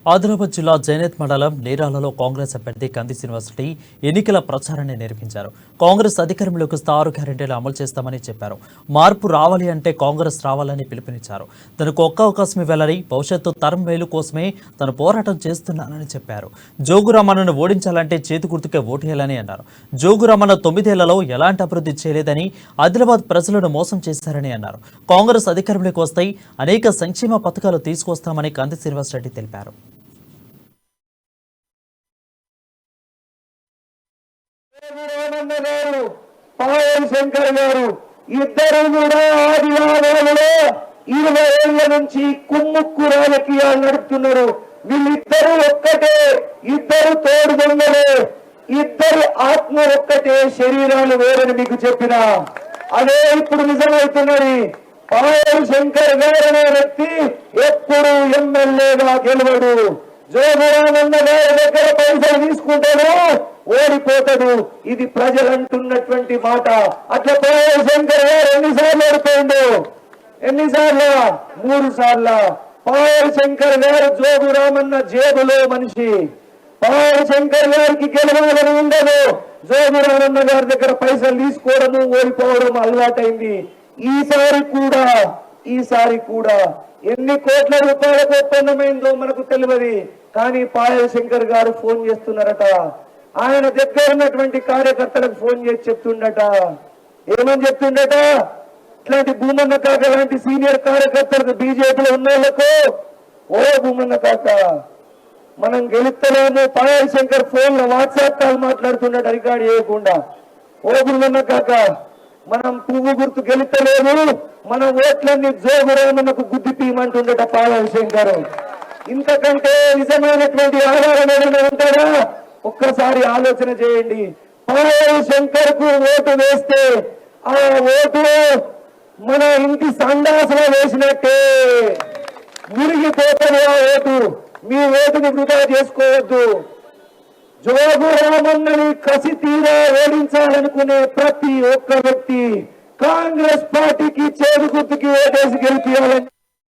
ఆదిలాబాద్ జిల్లా జైనత్ మండలం నేరాలలో కాంగ్రెస్ అభ్యర్థి కంది శ్రీనివాసరెడ్డి ఎన్నికల ప్రచారాన్ని నిర్వహించారు. కాంగ్రెస్ అధికారంలోకి వస్తే 6 గ్యారెంటీలు అమలు చేస్తామని చెప్పారు. మార్పు రావాలి అంటే కాంగ్రెస్ రావాలని పిలుపునిచ్చారు. తనకు ఒక్క అవకాశం ఇవ్వాలని, భవిష్యత్తు తరం మేలు కోసమే తను పోరాటం చేస్తున్నానని చెప్పారు. జోగురామన్నను ఓడించాలంటే చేతి గుర్తుకే ఓటేయాలని అన్నారు. జోగురామన్న 9 ఏళ్లలో ఎలాంటి అభివృద్ధి చేయలేదని, ఆదిలాబాద్ ప్రజలను మోసం చేశారని అన్నారు. కాంగ్రెస్ అధికారంలోకి వస్తే అనేక సంక్షేమ పథకాలు తీసుకొస్తామని కంది శ్రీనివాసరెడ్డి తెలిపారు. పాయల్ శంకర్ గారు ఇద్దరు కూడా ఆదిలాబాద్లో 20 ఏళ్ల నుంచి కుమ్ముక్కు రాజకీయాలు నడుపుతున్నారు. వీళ్ళిద్దరూ ఒక్కటే, ఇద్దరు తోడు దొంగలే, ఇద్దరు ఆత్మ ఒక్కటే, శరీరాలు వేరని మీకు చెప్పిన అదే ఇప్పుడు నిజమవుతున్నది. పాయల్ శంకర్ గారు అనే వ్యక్తి ఎప్పుడు ఎమ్మెల్యేగా గెలవడు. జోగురామన్న గారి దగ్గర పైసలు తీసుకుంటాడు, ఓడిపోతాడు. ఇది ప్రజలు అంటున్నటువంటి మాట. అట్లా పాయల్ శంకర్ గారు ఎన్నిసార్లు ఓడిపోయిండు? ఎన్నిసార్లు? 3 సార్లు. పాయల్ శంకర్ గారు జోగురామన్న జేబులో మనిషి. పాయల్ శంకర్ గారికి గెలవాలని ఉండదు. జోగురామన్న గారి దగ్గర పైసలు తీసుకోవడము, ఓడిపోవడం అలవాటైంది. ఈసారి కూడా ఎన్ని కోట్ల రూపాయలకు ఒప్పందమైందో మనకు తెలియదు. కానీ పాయల్ శంకర్ గారు ఫోన్ చేస్తున్నారట. ఆయన దగ్గర ఉన్నటువంటి కార్యకర్తలకు ఫోన్ చేసి చెప్తుండట. ఏమని చెప్తుండట? ఇట్లాంటి భూమన్న కాక లాంటి సీనియర్ కార్యకర్తలకు, బీజేపీలో ఉన్న వాళ్ళకు, ఓ భూమన్న కాక మనం గెలుస్తలేము. పాయల్ శంకర్ ఫోన్ లో వాట్సాప్ కాల్ మాట్లాడుతుండట రికార్డు చేయకుండా. ఓ భూమన్న కాక మనం పువ్వు గుర్తు గెలుస్తలేదు, మన ఓట్లన్నీ జోగురామన్నకు గుద్ది తీయమంటుండట పాయల్ శంకర్. ఇంతకంటే నిజమైనటువంటి ఆధారం ఏదైనా ఉంటారా? ఒక్కసారి ఆలోచన చేయండి. పాయల్ శంకర్ కు ఓటు వేస్తే ఆ ఓటు మన ఇంటి సండాసన వేసినట్టే మురిగిపోతుంది. ఆ ఓటు మీ ఓటుని వృధా చేసుకోవద్దు. జోగురామన్నని కసి తీరా ఓడించాలనుకునే ప్రతి ఒక్క వ్యక్తి కాంగ్రెస్ పార్టీకి చేదు గుర్తుకి ఓటేసి గెలిపించాలని